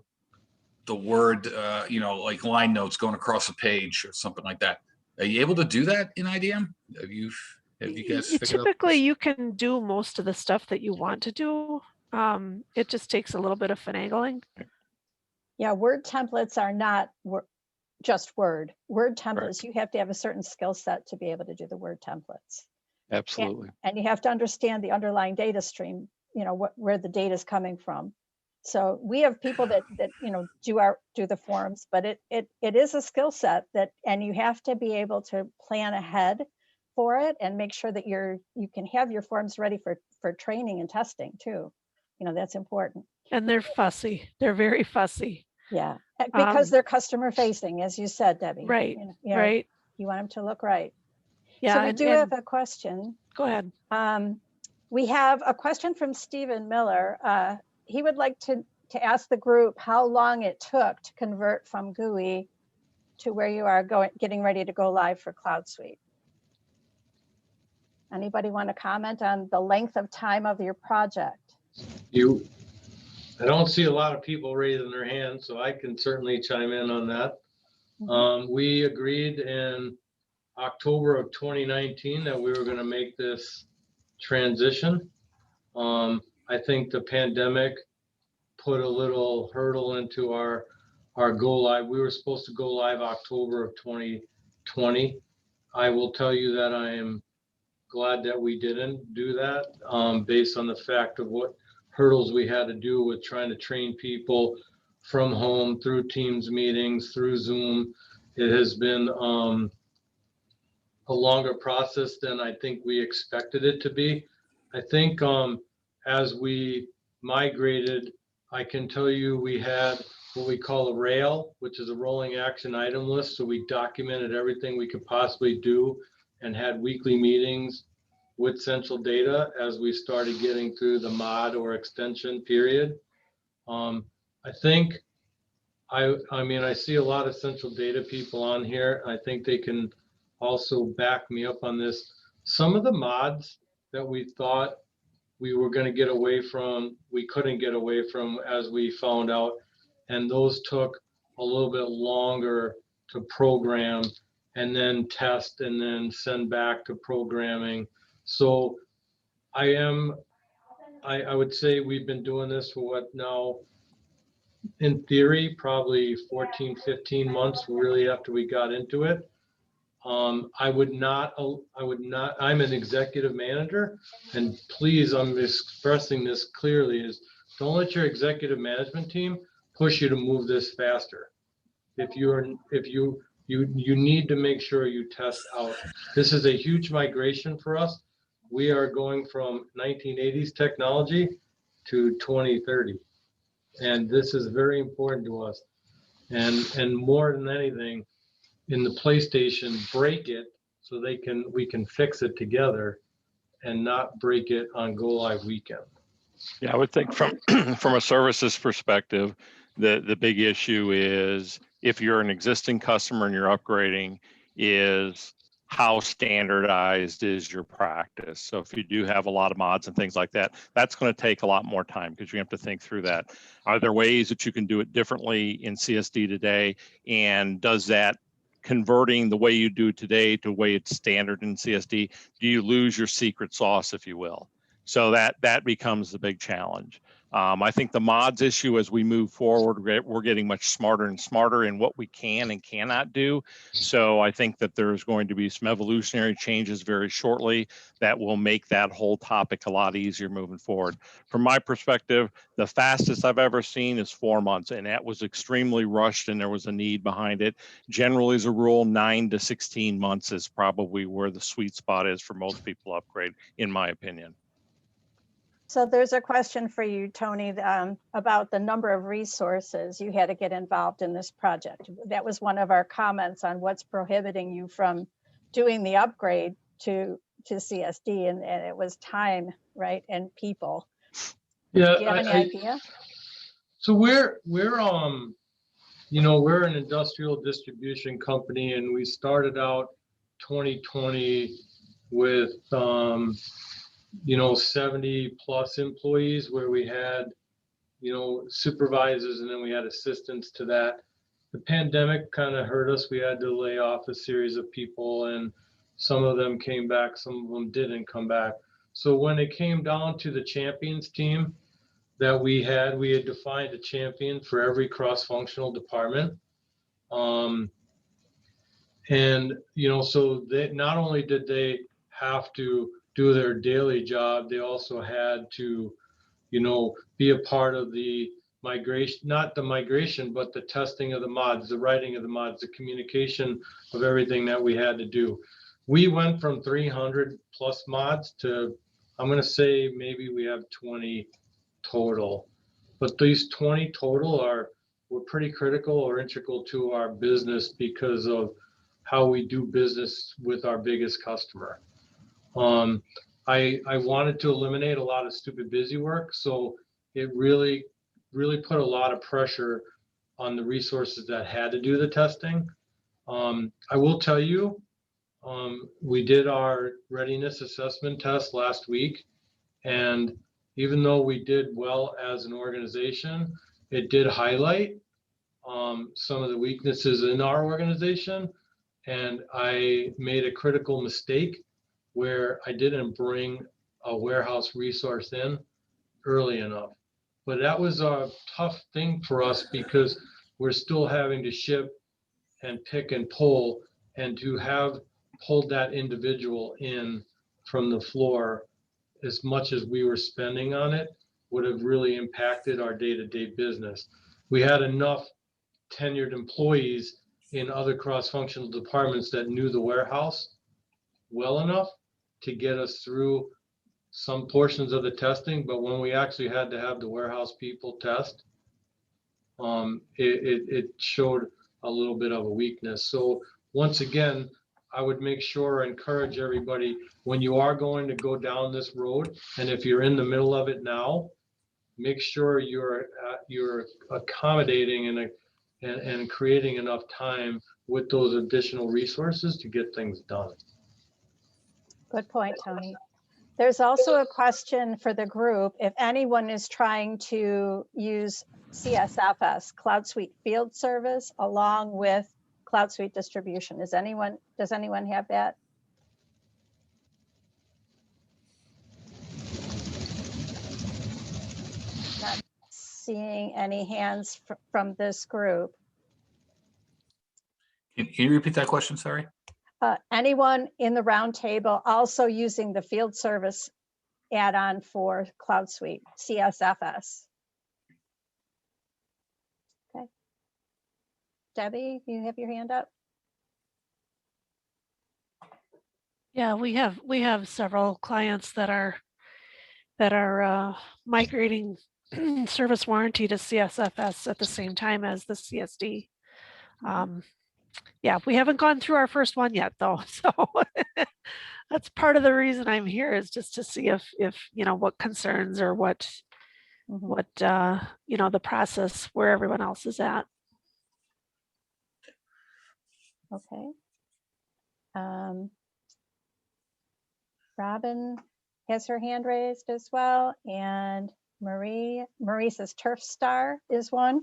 [SPEAKER 6] word, you know, like line notes going across a page or something like that. Are you able to do that in IDM? Have you guys figured
[SPEAKER 8] typically
[SPEAKER 6] out?
[SPEAKER 8] You can do most of the stuff that you want to do. It just takes a little bit of finagling.
[SPEAKER 5] Yeah, Word templates are not just Word. Word templates,
[SPEAKER 6] Right.
[SPEAKER 5] You have to have a certain skill set to be able to do the Word templates.
[SPEAKER 9] Absolutely.
[SPEAKER 5] And you have to understand the underlying data stream, you know, where the data is coming from. So we have people that you know do the forms, but it is a skill set and you have to be able to plan ahead for it, and make sure that you can have your forms ready for training and testing too. You know, that's important.
[SPEAKER 8] And they're fussy. They're very fussy.
[SPEAKER 5] Yeah, because they're customer facing, as you said, Debbie.
[SPEAKER 8] Right,
[SPEAKER 5] You know,
[SPEAKER 8] right.
[SPEAKER 5] You want them to look right.
[SPEAKER 8] Yeah,
[SPEAKER 5] So we do have a question.
[SPEAKER 8] Go ahead.
[SPEAKER 5] We have a question from Stephen Miller. He would like to ask the group how long it took to convert from GUI to where you are getting ready to go live for Cloud Suite. Anybody want to comment on the length of time of your project?
[SPEAKER 7] I don't see a lot of people raising their hands, so I can certainly chime in on that. We agreed in October of 2019 that we were going to make this transition. I think the pandemic put a little hurdle into our go live. We were supposed to go live October of 2020. I will tell you that I am glad that we didn't do that, based on the fact of what hurdles we had to do with trying to train people from home through Teams meetings, through Zoom. It has been a longer process than I think we expected it to be. I think as we migrated, I can tell you we had what we call a RAIL, which is a rolling action item list. So we documented everything we could possibly do and had weekly meetings with central data as we started getting through the mod or extension period. I think, I mean, I see a lot of central data people on here. I think they can also back me up on this. Some of the mods that we thought we were going to get away from, we couldn't get away from as we found out. And those took a little bit longer to program and then test and then send back to programming. So I would say we've been doing this for what now, in theory, probably 14, 15 months really after we got into it. I'm an executive manager, and please, I'm expressing this clearly, is don't let your executive management team push you to move this faster. If you need to make sure you test out. This is a huge migration for us. We are going from 1980s technology to 2030. And this is very important to us. And more than anything, in the PlayStation, break it so we can fix it together and not break it on go live weekend.
[SPEAKER 9] Yeah, I would think from from a services perspective, the big issue is if you're an existing customer and you're upgrading, is how standardized is your practice. So if you do have a lot of mods and things like that, that's going to take a lot more time because you have to think through that. Are there ways that you can do it differently in CSD today? And does that converting the way you do today to the way it's standard in CSD, do you lose your secret sauce, if you will? So that becomes the big challenge. I think the mods issue as we move forward, we're getting much smarter and smarter in what we can and cannot do. So I think that there's going to be some evolutionary changes very shortly that will make that whole topic a lot easier moving forward. From my perspective, the fastest I've ever seen is 4 months, and that was extremely rushed and there was a need behind it. Generally, as a rule, 9 to 16 months is probably where the sweet spot is for most people to upgrade, in my opinion.
[SPEAKER 5] So there's a question for you, Tony, about the number of resources you had to get involved in this project. That was one of our comments on what's prohibiting you from doing the upgrade to CSD, and it was time, right, and people.
[SPEAKER 7] Yeah,
[SPEAKER 5] do you have any idea?
[SPEAKER 7] So we're you know, we're an industrial distribution company, and we started out 2020 with you know, 70 plus employees, where we had, you know, supervisors, and then we had assistants to that. The pandemic kind of hurt us. We had to lay off a series of people, and some of them came back, some of them didn't come back. So when it came down to the champions team that we had defined a champion for every cross-functional department. And, you know, so they not only did they have to do their daily job, they also had to, you know, be a part of the migration, not the migration, but the testing of the mods, the writing of the mods, the communication of everything that we had to do. we went from 300 plus mods to, I'm going to say maybe we have 20 total. But these 20 total were pretty critical or integral to our business because of how we do business with our biggest customer. I wanted to eliminate a lot of stupid busy work, so it really put a lot of pressure on the resources that had to do the testing. I will tell you, we did our readiness assessment test last week, and even though we did well as an organization, it did highlight some of the weaknesses in our organization. And I made a critical mistake where I didn't bring a warehouse resource in early enough. But that was a tough thing for us because we're still having to ship and pick and pull, and to have pulled that individual in from the floor, as much as we were spending on it, would have really impacted our day-to-day business. We had enough tenured employees in other cross-functional departments that knew the warehouse well enough to get us through some portions of the testing, but when we actually had to have the warehouse people test, it showed a little bit of a weakness. So once again, I would make sure, encourage everybody, when you are going to go down this road, and if you're in the middle of it now, make sure you're accommodating and creating enough time with those additional resources to get things done.
[SPEAKER 5] Good point, Tony. There's also a question for the group. If anyone is trying to use CSFS, Cloud Suite Field Service, along with Cloud Suite Distribution, does anyone have that? Not seeing any hands from this group.
[SPEAKER 6] Can you repeat that question? Sorry.
[SPEAKER 5] Anyone in the roundtable also using the field service add-on for Cloud Suite, CSFS? Okay. Debbie, you have your hand up?
[SPEAKER 8] Yeah, we have several clients that are migrating service warranty to CSFS at the same time as the CSD. Yeah, we haven't gone through our first one yet, though. So that's part of the reason I'm here, is just to see if you know, what concerns or what you know, the process where everyone else is at.
[SPEAKER 5] Okay. Robin has her hand raised as well, and Marie says Turf Star is one.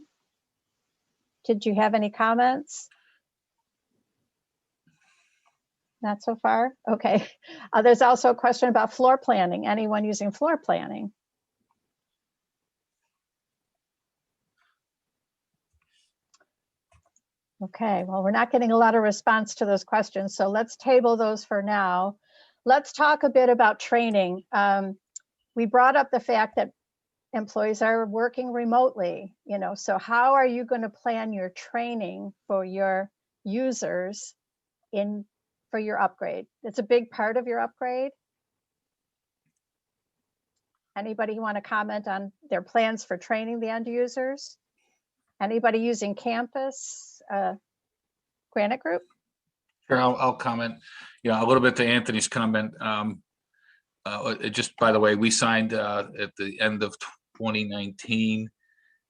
[SPEAKER 5] Did you have any comments? Not so far? Okay. There's also a question about floor planning. Anyone using floor planning? Okay, well, we're not getting a lot of response to those questions, so let's table those for now. Let's talk a bit about training. We brought up the fact that employees are working remotely, you know, so how are you going to plan your training for your users for your upgrade? It's a big part of your upgrade. Anybody want to comment on their plans for training the end users? Anybody using Campus, Granite Group?
[SPEAKER 6] Sure, I'll comment. Yeah, a little bit to Anthony's comment. Just by the way, we signed at the end of 2019,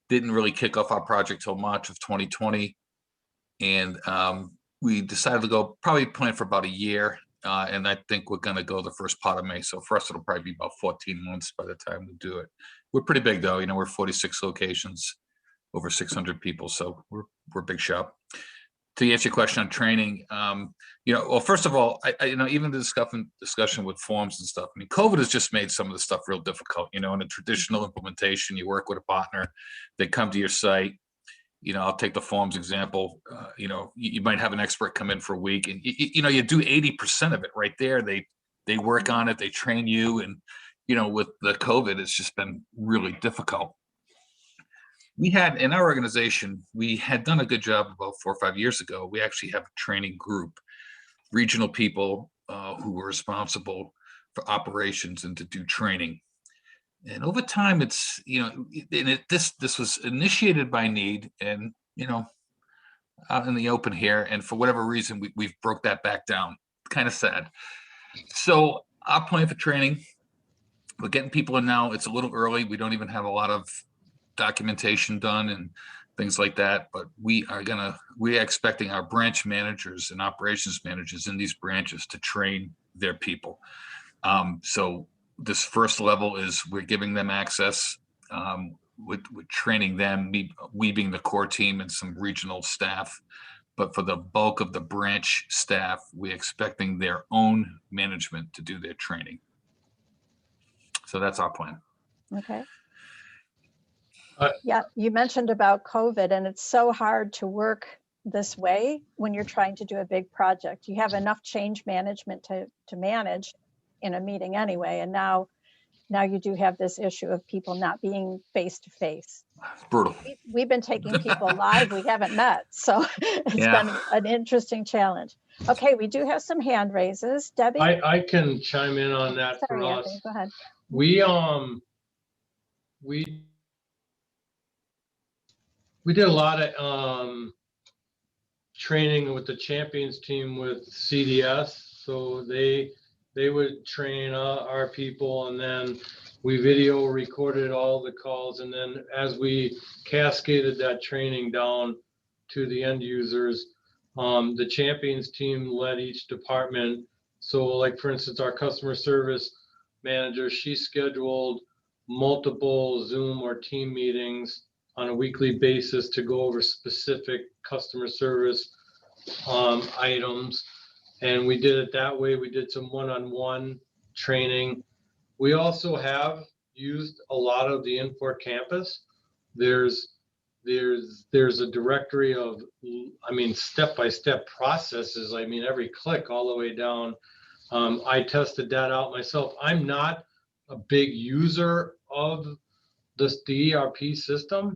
[SPEAKER 6] didn't really kick off our project till March of 2020. And we decided to go probably plan for about a year. And I think we're going to go the first part of May. So for us, it'll probably be about 14 months by the time we do it. We're pretty big though. You know, we're 46 locations, over 600 people. So we're a big shop. To answer your question on training, you know, well, first of all, I you know, even the discussion with forms and stuff. I mean, COVID has just made some of the stuff real difficult. You know, in a traditional implementation, you work with a partner, they come to your site. You know, I'll take the forms example. You know, you might have an expert come in for a week, and you know, you do 80% of it right there. They work on it, they train you, and you know, with the COVID, it's just been really difficult. We had in our organization, we had done a good job about 4 or 5 years ago. We actually have a training group, regional people who were responsible for operations and to do training. And over time, it's, this was initiated by need and, out in the open here. And for whatever reason, we've broke that back down. Kind of sad. So our plan for training, we're getting people in now. It's a little early. We don't even have a lot of documentation done and things like that. But we are expecting our branch managers and operations managers in these branches to train their people. So this first level is we're giving them access. We're training them, we being the core team and some regional staff. But for the bulk of the branch staff, we're expecting their own management to do their training. So that's our plan.
[SPEAKER 5] Okay. Yeah, you mentioned about COVID, and it's so hard to work this way when you're trying to do a big project. You have enough change management to manage in a meeting anyway, and now you do have this issue of people not being face to face.
[SPEAKER 6] It's brutal.
[SPEAKER 5] We've been taking people live we haven't met, so it's been an interesting challenge. Okay, we do have some hand raises. Debbie?
[SPEAKER 7] I can chime in on that.
[SPEAKER 5] Sorry,
[SPEAKER 7] for
[SPEAKER 5] Anthony,
[SPEAKER 7] us.
[SPEAKER 5] go ahead.
[SPEAKER 7] We did a lot of training with the champions team with CDS. So they would train our people, and then we video recorded all the calls. And then as we cascaded that training down to the end users, the champions team led each department. So like, for instance, our customer service manager, she scheduled multiple Zoom or team meetings on a weekly basis to go over specific customer service items. And we did it that way. We did some one-on-one training. We also have used a lot of the Infor campus. There's a directory of, step-by-step processes. Every click all the way down. I tested that out myself. I'm not a big user of the ERP system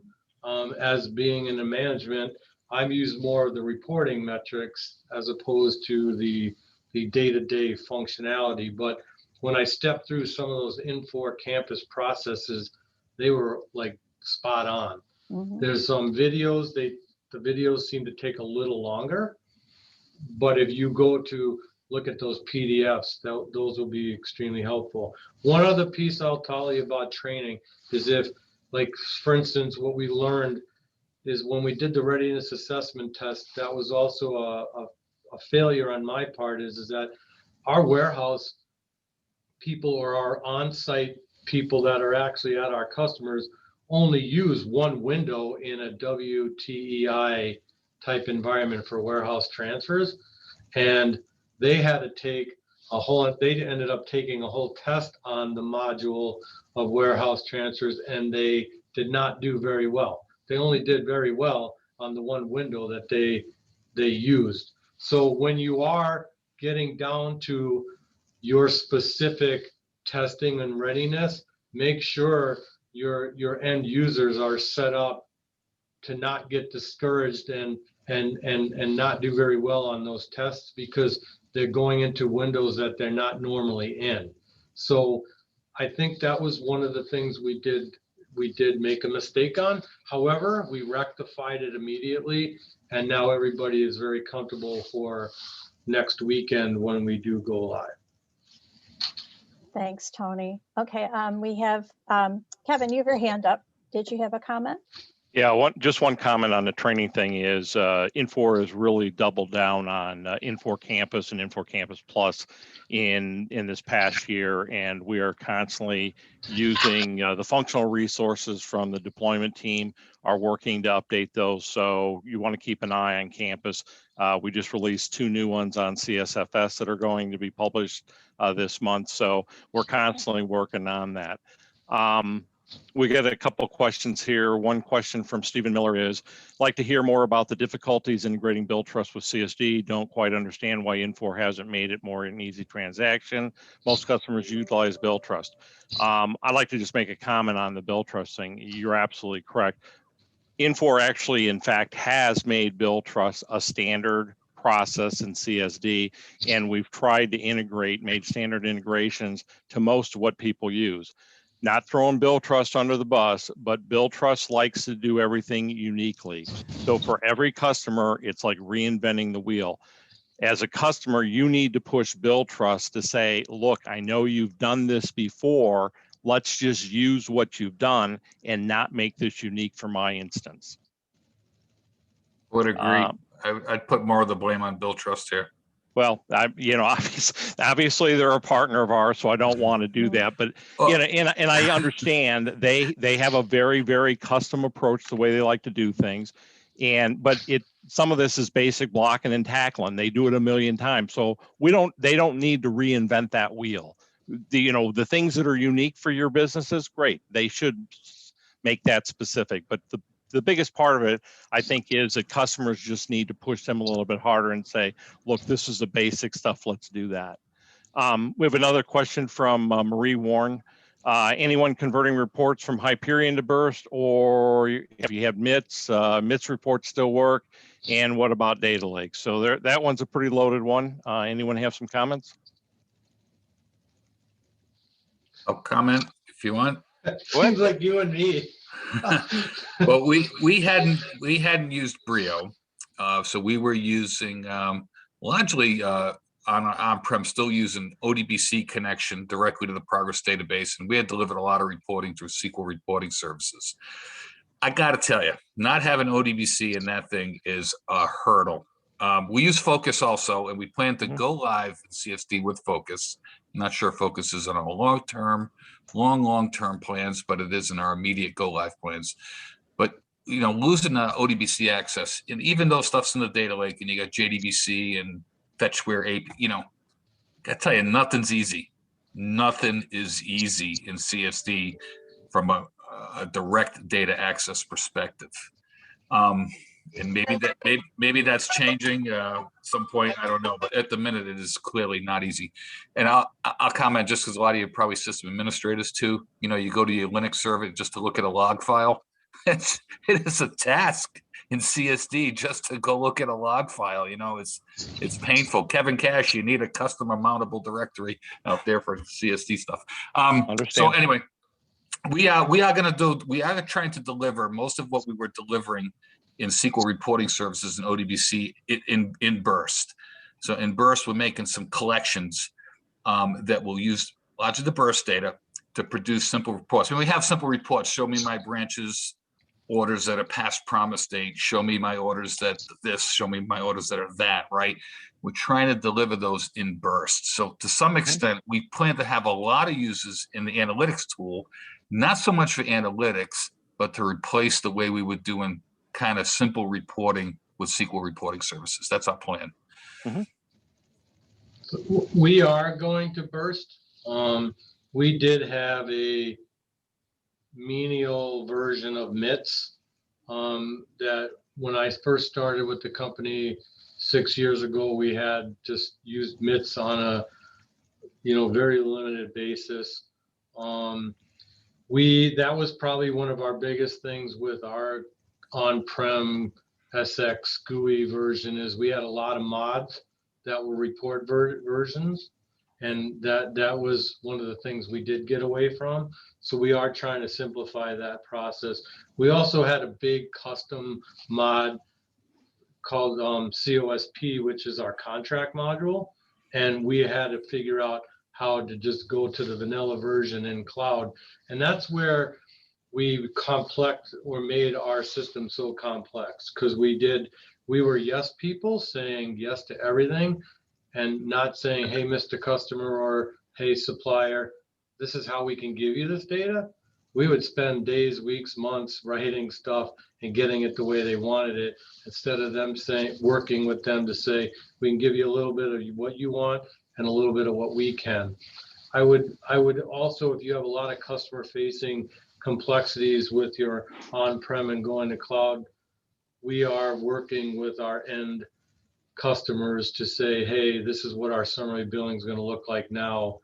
[SPEAKER 7] as being in the management. I've used more of the reporting metrics as opposed to the day-to-day functionality. But when I stepped through some of those Infor campus processes, they were like spot on. Mm-hmm. There's some videos, the videos seem to take a little longer, but if you go to look at those PDFs, those will be extremely helpful. One other piece I'll tell you about training is if, like, for instance, what we learned is when we did the readiness assessment test, that was also a failure on my part, is that our warehouse people or our on-site people that are actually at our customers only use one window in a WTEI type environment for warehouse transfers. And they had to take they ended up taking a whole test on the module of warehouse transfers, and they did not do very well. They only did very well on the one window that they used. So when you are getting down to your specific testing and readiness, make sure your end users are set up to not get discouraged and not do very well on those tests, because they're going into windows that they're not normally in. So I think that was one of the things we did make a mistake on. However, we rectified it immediately, and now everybody is very comfortable for next weekend when we do go live.
[SPEAKER 5] Thanks, Tony. Okay, we have Kevin, you have your hand up. Did you have a comment?
[SPEAKER 9] Yeah, just one comment on the training thing is Infor has really doubled down on Infor Campus and Infor Campus Plus in this past year, and we are constantly using the functional resources from the deployment team, are working to update those. So you want to keep an eye on Campus. We just released 2 new ones on CSFS that are going to be published this month. So we're constantly working on that. We get a couple of questions here. One question from Stephen Miller is, like to hear more about the difficulties integrating Bill Trust with CSD. Don't quite understand why Infor hasn't made it more an easy transaction. Most customers utilize Bill Trust. I'd like to just make a comment on the Bill Trust thing. You're absolutely correct. Infor actually, in fact, has made Bill Trust a standard process in CSD, and we've tried to integrate, made standard integrations to most of what people use. Not throwing Billtrust under the bus, but Billtrust likes to do everything uniquely. So for every customer, it's like reinventing the wheel. As a customer, you need to push Billtrust to say, look, I know you've done this before. Let's just use what you've done and not make this unique for my instance.
[SPEAKER 6] Would agree. I'd put more of the blame on Billtrust here.
[SPEAKER 9] Well, obviously they're a partner of ours, so I don't want to do that. But and I understand they have a very, very custom approach to the way they like to do things. But some of this is basic blocking and tackling. They do it a million times, so they don't need to reinvent that wheel. The things that are unique for your businesses, great. They should make that specific. But the biggest part of it, I think, is that customers just need to push them a little bit harder and say, look, this is the basic stuff. Let's do that. We have another question from Marie Warren. Anyone converting reports from Hyperion to Burst, or have you had MITs? MITs reports still work. And what about data lakes? So that one's a pretty loaded one. Anyone have some comments?
[SPEAKER 6] I'll comment if you want.
[SPEAKER 7] Seems like you and me.
[SPEAKER 6] Well, we hadn't used Brio, so we were using largely on-prem, still using ODBC connection directly to the Progress database, and we had delivered a lot of reporting through SQL reporting services. I got to tell you, not having ODBC in that thing is a hurdle. We use Focus also, and we plan to go live in CSD with Focus. I'm not sure Focus is on our long-term plans, but it is in our immediate go live plans. But losing ODBC access, and even though stuff's in the data lake, and you got JDBC and FetchWare API, gotta tell you, nothing's easy. Nothing is easy in CSD from a direct data access perspective. And maybe that's changing at some point. I don't know, but at the minute it is clearly not easy. And I'll comment just because a lot of you are probably system administrators too. You go to your Linux server just to look at a log file. It is a task in CSD just to go look at a log file. It's painful. Kevin Cash, you need a custom mountable directory out there for CSD stuff. So anyway, we are trying to deliver most of what we were delivering in SQL reporting services and ODBC in Burst. So in Burst, we're making some collections that will use lots of the Burst data to produce simple reports. When we have simple reports, show me my branches orders that are past promise date, show me my orders that this, show me my orders that are that, right? We're trying to deliver those in Burst. So to some extent, we plan to have a lot of uses in the analytics tool, not so much for analytics, but to replace the way we would do in kind of simple reporting with SQL reporting services. That's our plan.
[SPEAKER 7] We are going to Burst. We did have a menial version of MITs that when I first started with the company 6 years ago, we had just used MITs on a very limited basis. That was probably one of our biggest things with our on-prem SX.e version is we had a lot of mods that were report versions, and that was one of the things we did get away from. So we are trying to simplify that process. We also had a big custom mod called COSP, which is our contract module, and we had to figure out how to just go to the vanilla version in cloud, and that's where we made our system so complex, because we were yes people saying yes to everything and not saying, hey, Mr. Customer, or hey, supplier, this is how we can give you this data. We would spend days, weeks, months writing stuff and getting it the way they wanted it, instead of them working with them to say, we can give you a little bit of what you want and a little bit of what we can. I would also, if you have a lot of customer facing complexities with your on-prem and going to cloud, we are working with our end customers to say, hey, this is what our summary billing is going to look like now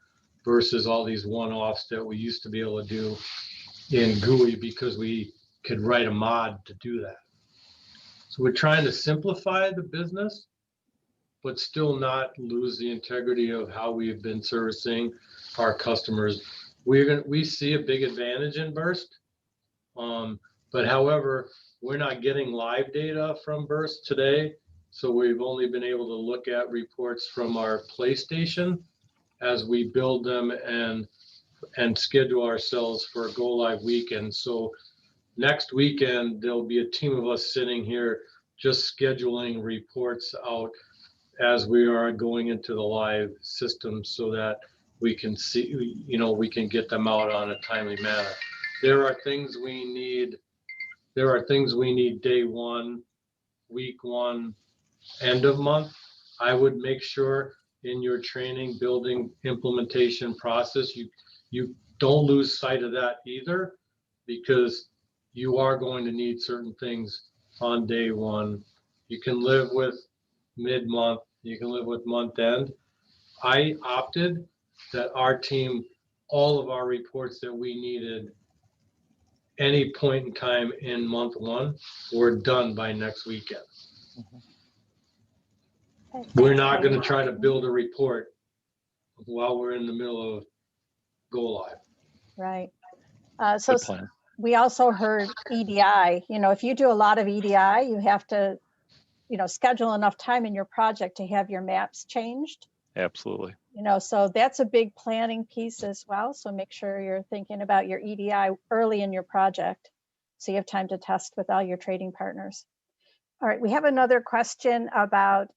[SPEAKER 7] versus all these one-offs that we used to be able to do in GUI because we could write a mod to do that. So we're trying to simplify the business but still not lose the integrity of how we've been servicing our customers. We see a big advantage in burst, but however, we're not getting live data from burst today. So we've only been able to look at reports from our PlayStation as we build them and schedule ourselves for a go live weekend. So next weekend, there'll be a team of us sitting here just scheduling reports out as we are going into the live system so that we can see, we can get them out on a timely manner. There are things we need day one, week one, end of month. I would make sure in your training, building, implementation process, you don't lose sight of that either, because you are going to need certain things on day one. You can live with mid-month, you can live with month end. I opted that our team, all of our reports that we needed any point in time in month one were done by next weekend. We're not going to try to build a report while we're in the middle of go live.
[SPEAKER 5] Right.
[SPEAKER 9] Good
[SPEAKER 5] So
[SPEAKER 9] plan.
[SPEAKER 5] we also heard EDI. If you do a lot of EDI, you have to, schedule enough time in your project to have your maps changed.
[SPEAKER 9] Absolutely.
[SPEAKER 5] So that's a big planning piece as well. So make sure you're thinking about your EDI early in your project, so you have time to test with all your trading partners. All right, we have another question about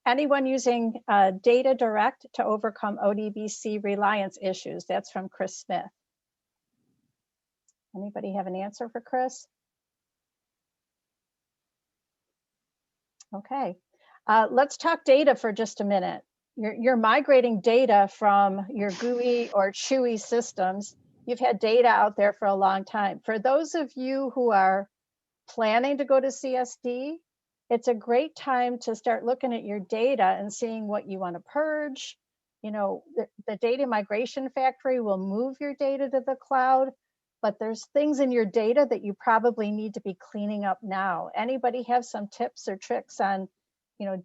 [SPEAKER 5] anyone using Data Direct to overcome ODBC reliance issues. That's from Chris Smith. Anybody have an answer for Chris? Okay, let's talk data for just a minute. You're migrating data from your GUI or CHUI systems. You've had data out there for a long time. For those of you who are planning to go to CSD, it's a great time to start looking at your data and seeing what you want to purge. The data migration factory will move your data to the cloud, but there's things in your data that you probably need to be cleaning up now. Anybody have some tips or tricks on,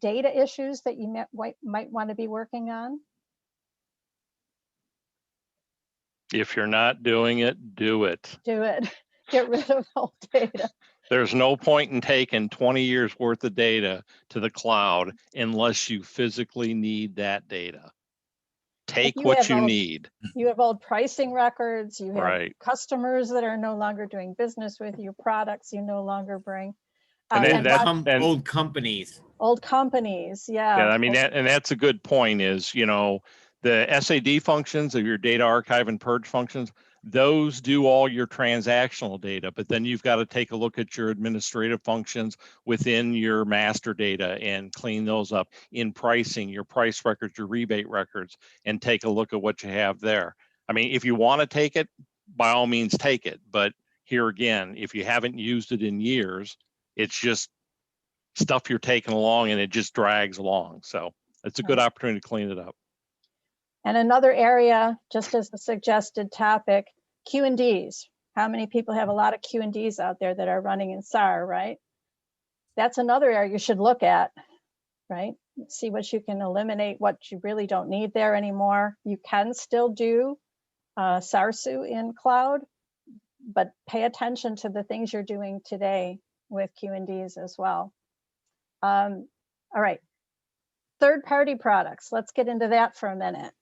[SPEAKER 5] data issues that you might want to be working on?
[SPEAKER 9] If you're not doing it, do it.
[SPEAKER 5] Do it. Get rid of old data.
[SPEAKER 9] There's no point in taking 20 years worth of data to the cloud unless you physically need that data. Take what you need.
[SPEAKER 5] You have old pricing records, you have
[SPEAKER 9] Right.
[SPEAKER 5] customers that are no longer doing business with you, products you no longer bring.
[SPEAKER 10] Old companies.
[SPEAKER 5] Old companies, yeah.
[SPEAKER 9] Yeah, I mean, that's a good point is, the SAD functions of your data archive and purge functions, those do all your transactional data, but then you've got to take a look at your administrative functions within your master data and clean those up in pricing, your price records, your rebate records, and take a look at what you have there. I mean, if you want to take it, by all means take it. But here again, if you haven't used it in years, it's just stuff you're taking along and it just drags along. So it's a good opportunity to clean it up.
[SPEAKER 5] And another area, just as a suggested topic, Q&Ds. How many people have a lot of Q&Ds out there that are running in SAR, right? That's another area you should look at, right? See what you can eliminate, what you really don't need there anymore. You can still do SARSU in cloud, but pay attention to the things you're doing today with Q&Ds as well. All right, third-party products. Let's get into that for a minute.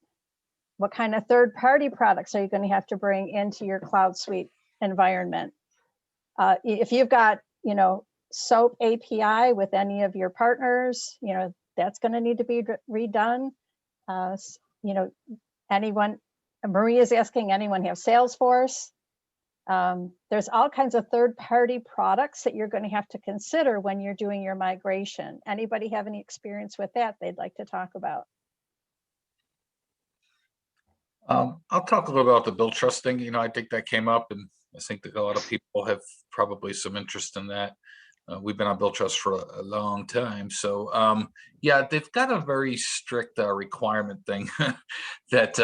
[SPEAKER 5] What kind of third-party products are you going to have to bring into your Cloud Suite environment? If you've got, SOAP API with any of your partners, that's going to need to be redone. Maria's asking, anyone have Salesforce? There's all kinds of third-party products that you're going to have to consider when you're doing your migration. Anybody have any experience with that they'd like to talk about?
[SPEAKER 6] I'll talk a little about the bill trust thing. I think that came up, and I think that a lot of people have probably some interest in that. We've been on bill trust for a long time. So yeah, they've got a very strict requirement thing that,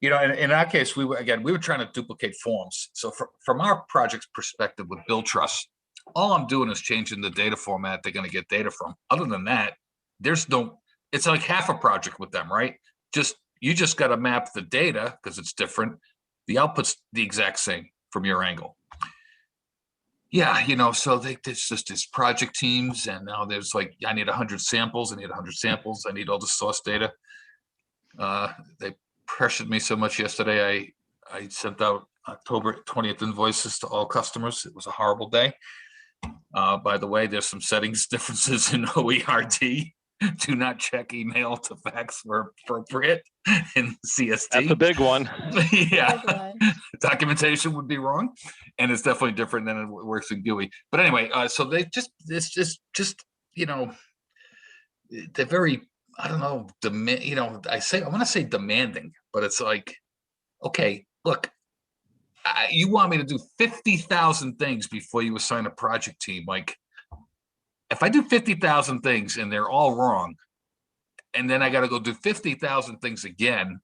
[SPEAKER 6] in our case, we were trying to duplicate forms. So from our project's perspective with bill trust, all I'm doing is changing the data format they're going to get data from. Other than that, there's no it's like half a project with them, right? You just got to map the data because it's different. The output's the exact same from your angle. Yeah, so there's just this project teams, and now there's like, I need 100 samples. I need 100 samples. I need all the source data. They pressured me so much yesterday. I sent out October 20th invoices to all customers. It was a horrible day. By the way, there's some settings differences in OERD. Do not check email to fax where appropriate in CSD.
[SPEAKER 9] That's a big one.
[SPEAKER 6] Yeah. Documentation would be wrong, and it's definitely different than it works in GUI. But anyway, so they it's just they're very, I don't know, I want to say demanding, but it's like, okay, look, you want me to do 50,000 things before you assign a project team. Like, if I do 50,000 things and they're all wrong, and then I got to go do 50,000 things again,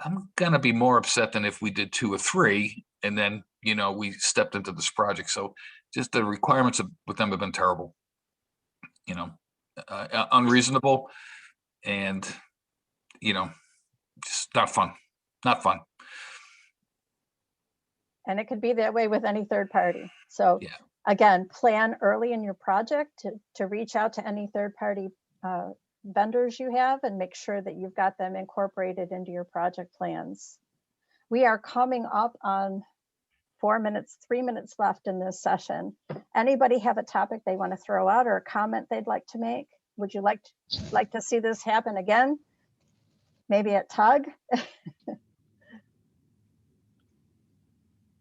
[SPEAKER 6] I'm going to be more upset than if we did 2 or 3, and then, we stepped into this project. So just the requirements with them have been terrible, unreasonable, and, just not fun.
[SPEAKER 5] And it could be that way with any third party. So
[SPEAKER 6] yeah.
[SPEAKER 5] Again, plan early in your project to reach out to any third party vendors you have and make sure that you've got them incorporated into your project plans. We are coming up on 4 minutes, 3 minutes left in this session. Anybody have a topic they want to throw out or a comment they'd like to make? Would you like to see this happen again? Maybe at TUG?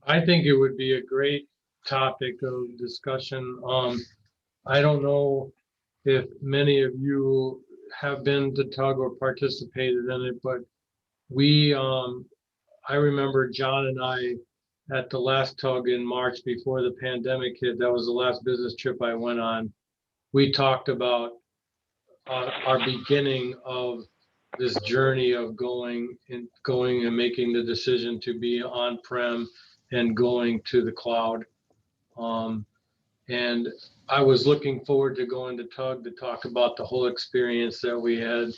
[SPEAKER 7] I think it would be a great topic of discussion. I don't know if many of you have been to TUG or participated in it, but I remember John and I at the last TUG in March before the pandemic hit. That was the last business trip I went on. We talked about our beginning of this journey of going and making the decision to be on-prem and going to the cloud. And I was looking forward to going to TUG to talk about the whole experience that we had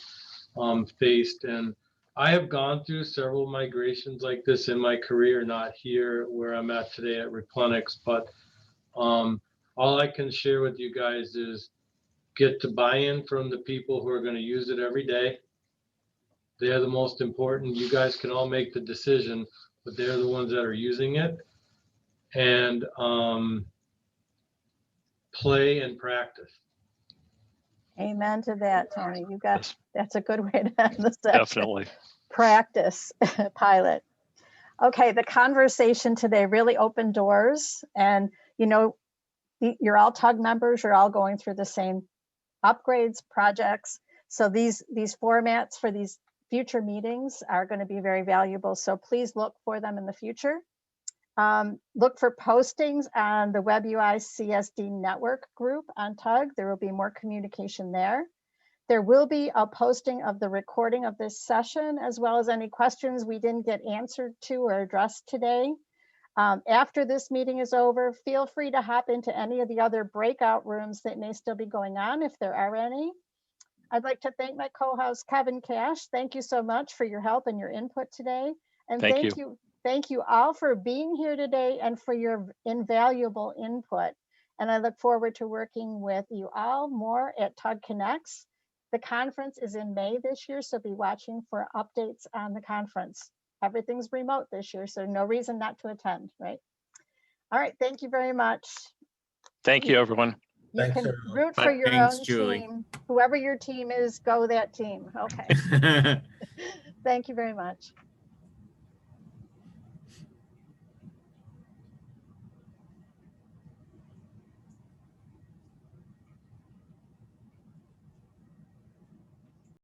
[SPEAKER 7] faced. And I have gone through several migrations like this in my career, not here where I'm at today at Replenix, but all I can share with you guys is get the buy-in from the people who are going to use it every day. They're the most important. You guys can all make the decision, but they're the ones that are using it. And play and practice.
[SPEAKER 5] Amen to that, Tony. That's a good way to end the session.
[SPEAKER 9] Definitely.
[SPEAKER 5] Practice, pilot. Okay, the conversation today really opened doors, and you're all TUG members. You're all going through the same upgrades projects. So these formats for these future meetings are going to be very valuable. So please look for them in the future. Look for postings on the WebUI CSD network group on TUG. There will be more communication there. There will be a posting of the recording of this session, as well as any questions we didn't get answered to or addressed today. After this meeting is over, feel free to hop into any of the other breakout rooms that may still be going on, if there are any. I'd like to thank my co-host, Kevin Cash. Thank you so much for your help and your input today. And thank you all for being here today and for your invaluable input. And I look forward to working with you all more at TUG Connects. The conference is in May this year, so be watching for updates on the conference. Everything's remote this year, so no reason not to attend, right? All right, thank you very much.
[SPEAKER 9] Thank you, everyone.
[SPEAKER 5] You can root for your own team. Whoever your team is, go that team. Okay. Thank you very much.